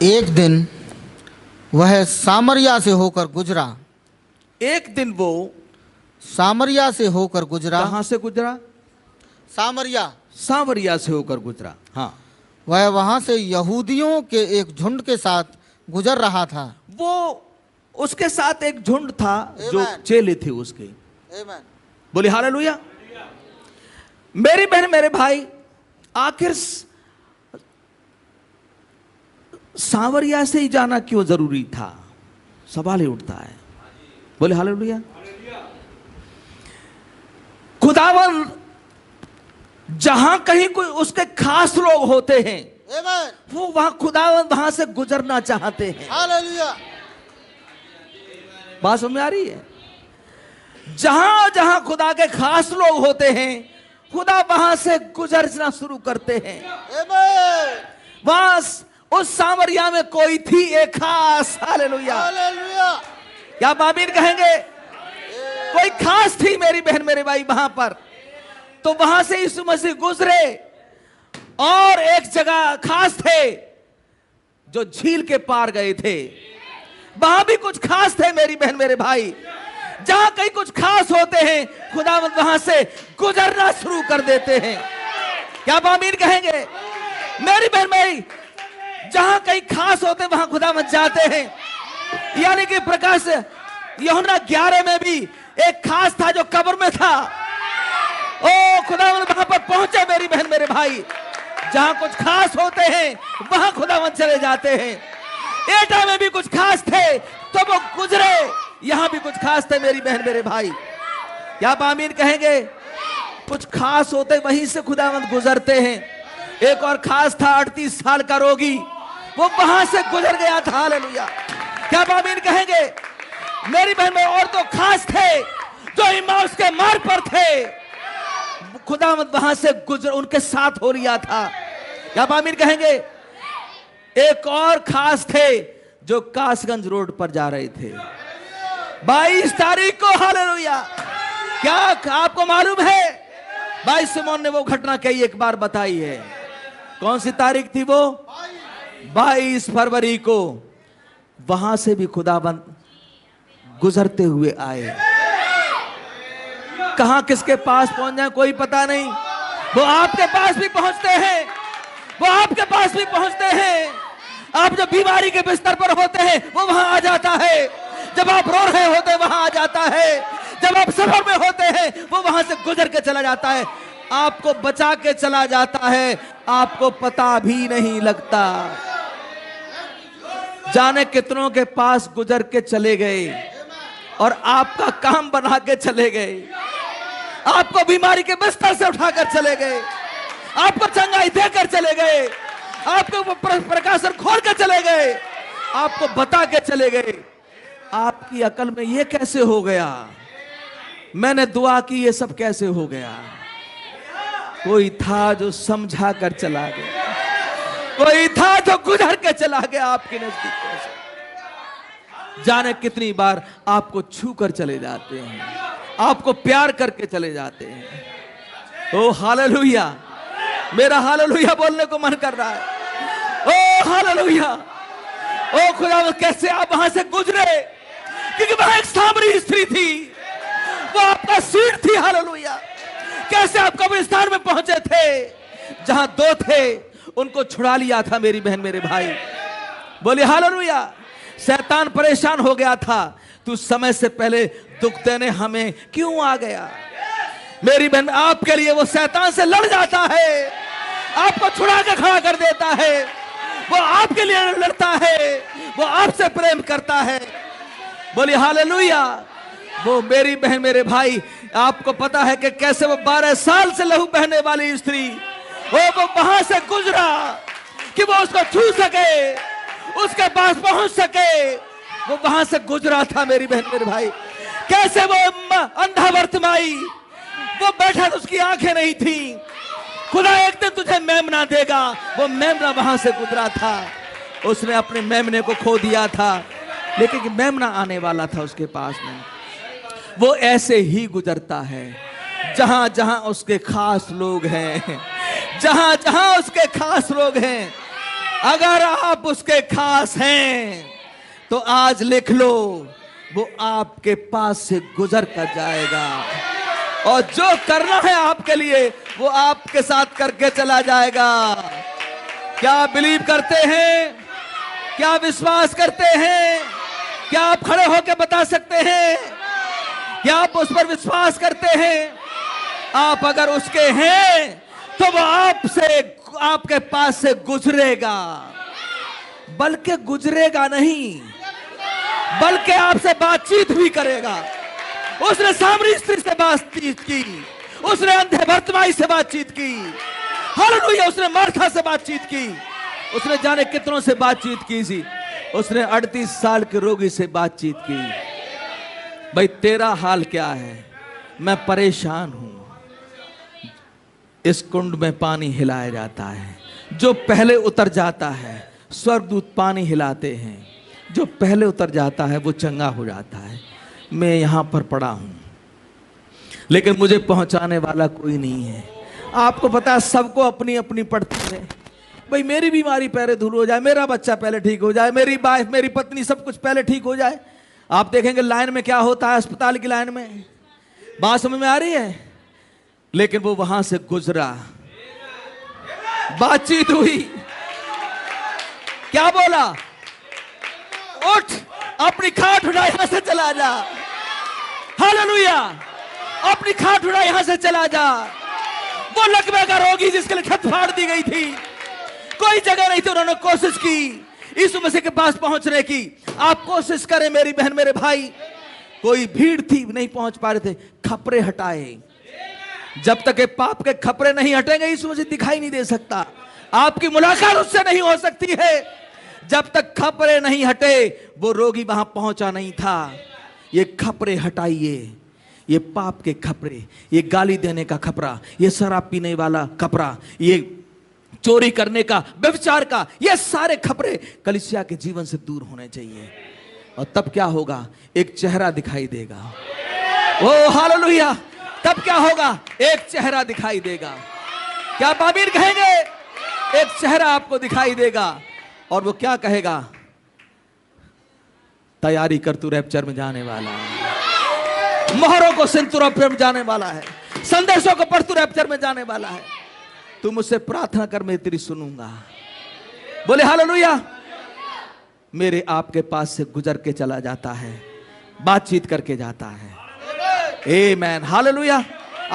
एक दिन वह सामरिया से होकर गुजरा। एक दिन वो सामरिया से होकर गुजरा। कहां से गुजरा? सामरिया। सामरिया से होकर गुजरा। हाँ, वह वहां से यहूदियों के एक झुंड के साथ गुजर रहा था। वो उसके साथ एक झुंड था जो Amen. चेले थे उसके। आमीन। बोले हालेलुया। मेरी बहन मेरे भाई, आखिर सावरिया से ही जाना क्यों जरूरी था? सवाल ही उठता है। बोले हालेलुया। खुदावन जहां कहीं कोई उसके खास लोग होते हैं, आमीन। वो वहां खुदावन वहां से गुजरना चाहते हैं। हालेलुया। बात समझ में आ रही है? जहां जहां खुदा के खास लोग होते हैं, खुदा वहां से गुजरना शुरू करते हैं। आमीन। वहां उस सामरिया में कोई थी एक खास। हालेलुया। हालेलुया। क्या आमीन कहेंगे? कोई खास थी मेरी बहन मेरे भाई वहां पर। तो वहां से यीशु मसीह गुजरे और एक जगह खास थे जो झील के पार गए थे। वहां भी कुछ खास थे मेरी बहन मेरे भाई। जहां कहीं कुछ खास होते हैं, खुदावंद वहां से गुजरना शुरू कर देते हैं। क्या आमीन कहेंगे? मेरी बहन भाई, जहां कहीं खास होते वहां खुदावंद जाते हैं। यानी कि प्रकाश यूहन्ना 11 में भी एक खास था जो कब्र में था। ओ खुदावंद वहां पर पहुंचे मेरी बहन मेरे भाई। जहां कुछ खास होते हैं वहां खुदावंद चले जाते हैं। एटा में भी कुछ खास थे तो वो गुजरे। यहां भी कुछ खास थे मेरी बहन मेरे भाई। क्या आप आमीन कहेंगे? कुछ खास होते वहीं से खुदावंद गुजरते हैं। एक और खास था 38 साल का रोगी, वो वहां से गुजर गया था। हालेलुया। क्या आप आमीन कहेंगे? मेरी बहन में और तो खास थे जो इम्माउस के मार्ग पर थे, खुदावंद वहां से गुजर उनके साथ हो लिया था। क्या आप आमीन कहेंगे? एक और खास थे जो कासगंज रोड पर जा रहे थे 22 तारीख को। हालेलुया। क्या आपको मालूम है? 22 सिमोन ने वो घटना कई एक बार बताई है। कौन सी तारीख थी वो? 22 फरवरी को। वहां से भी खुदाबंद गुजरते हुए आए। कहां किसके पास पहुंच जाए कोई पता नहीं। वो आपके पास भी पहुंचते हैं। वो आपके पास भी पहुंचते हैं। आप जब बीमारी के बिस्तर पर होते हैं वो वहां आ जाता है। जब आप रो रहे होते हैं वहां आ जाता है। जब आप सफर में होते हैं वो वहां से गुजर के चला जाता है। आपको बचा के चला जाता है, आपको पता भी नहीं लगता। जाने कितनों के पास गुजर के चले गए और आपका काम बना के चले गए। आपको बीमारी के बिस्तर से उठाकर चले गए, आपको चंगाई देकर चले गए, आपको प्रकाशन खोल कर चले गए, आपको बता के चले गए। आपकी अकल में ये कैसे हो गया? मैंने दुआ की ये सब कैसे हो गया? कोई था जो समझा कर चला गया, कोई था जो गुजर के चला गया आपके नजदीक से। जाने कितनी बार आपको छू कर चले जाते हैं, आपको प्यार करके चले जाते हैं। ओ हालेलुया। मेरा हालेलुया बोलने को मन कर रहा है। ओ हालेलुया। ओ खुदा, कैसे आप वहां से गुजरे? क्योंकि वहां एक सामरी स्त्री थी, वो आपका सीट थी। हालेलुया। कैसे आप कब्रिस्तान में पहुंचे थे जहां दो थे, उनको छुड़ा लिया था मेरी बहन मेरे भाई। बोले हालेलुया। शैतान परेशान हो गया था, तू समय से पहले दुख देने हमें क्यों आ गया? मेरी बहन, आपके लिए वो शैतान से लड़ जाता है, आपको छुड़ा के खड़ा कर देता है। वो आपके लिए लड़ता है, वो आपसे प्रेम करता है। बोली हालेलुया। वो मेरी बहन मेरे भाई, आपको पता है कि कैसे वो 12 साल से लहू बहने वाली स्त्री, वो वहां से गुजरा कि वो उसको छू सके, उसके पास पहुंच सके। वो वहां से गुजरा था मेरी बहन मेरे भाई। कैसे वो अंधा वर्तमाई, वो बैठा तो उसकी आंखें नहीं थी। खुदा एक दिन तुझे मेमना देगा, वो मेमना वहां से गुजरा था। उसने अपने मेमने को खो दिया था, लेकिन मेमना आने वाला था उसके पास में। वो ऐसे ही गुजरता है जहां जहां उसके खास लोग हैं, जहां जहां उसके खास लोग हैं। अगर आप उसके खास हैं तो आज लिख लो, वो आपके पास से गुजर कर जाएगा और जो करना है आपके लिए वो आपके साथ करके चला जाएगा। क्या आप बिलीव करते हैं? क्या विश्वास करते हैं? क्या आप खड़े होकर बता सकते हैं? क्या आप उस पर विश्वास करते हैं? आप अगर उसके हैं तो वो आपके पास से गुजरेगा, बल्कि गुजरेगा नहीं, बल्कि आपसे बातचीत भी करेगा। उसने सामरी स्त्री से बातचीत की, उसने अंधे भर्तिमाई से बातचीत की, हालेलुया, उसने मार्था से बातचीत की, उसने जाने कितनों से बातचीत की थी। उसने 38 साल के रोगी से बातचीत की। भाई तेरा हाल क्या है? मैं परेशान हूं। इस कुंड में पानी हिलाया जाता है, जो पहले उतर जाता है स्वर्गदूत पानी हिलाते हैं, जो पहले उतर जाता है वो चंगा हो जाता है। मैं यहां पर पड़ा हूं लेकिन मुझे पहुंचाने वाला कोई नहीं है। आपको पता है सबको अपनी अपनी पड़ती है। भाई मेरी बीमारी पहले दूर हो जाए, मेरा बच्चा पहले ठीक हो जाए, मेरी वाइफ, मेरी पत्नी, सब कुछ पहले ठीक हो जाए। आप देखेंगे लाइन में क्या होता है, अस्पताल की लाइन में। बात समझ में आ रही है? लेकिन वो वहां से गुजरा, बातचीत हुई, क्या बोला? उठ, अपनी खाट उठा, यहां से चला जा। हालेलुया, अपनी खाट उठा, यहां से चला जा। वो लकवे का रोगी जिसके लिए छत फाड़ दी गई थी, कोई जगह नहीं थी, उन्होंने कोशिश की यीशु मसीह के पास पहुंचने की। आप कोशिश करें मेरी बहन, मेरे भाई, कोई भीड़ थी, नहीं पहुंच पा रहे थे, खपरे हटाए। जब तक ये पाप के खपरे नहीं हटेंगे यीशु मसीह दिखाई नहीं दे सकता। आपकी मुलाकात उससे नहीं हो सकती है जब तक खपरे नहीं हटे। वो रोगी वहां पहुंचा नहीं था। ये खपरे हटाइए, ये पाप के खपरे, ये गाली देने का खपरा, ये शराब पीने वाला खपरा, ये चोरी करने का, व्यभिचार का, ये सारे खपरे कलीसिया के जीवन से दूर होने चाहिए। और तब क्या होगा? एक चेहरा दिखाई देगा। ओ हालेलुया, तब क्या होगा? एक चेहरा दिखाई देगा। क्या आप आमीन कहेंगे? एक चेहरा आपको दिखाई देगा और वो क्या कहेगा? तैयारी कर, तू रैप्चर में जाने वाला है। मोहरों को सुन, तू रैप्चर में जाने वाला है। संदेशों को पढ़, तू रैप्चर में जाने वाला है। तू मुझसे प्रार्थना कर, मैं तेरी सुनूंगा। बोले हालेलुया। मेरे आपके पास से गुजर के चला जाता है, बातचीत करके जाता है। आमेन, हालेलुया।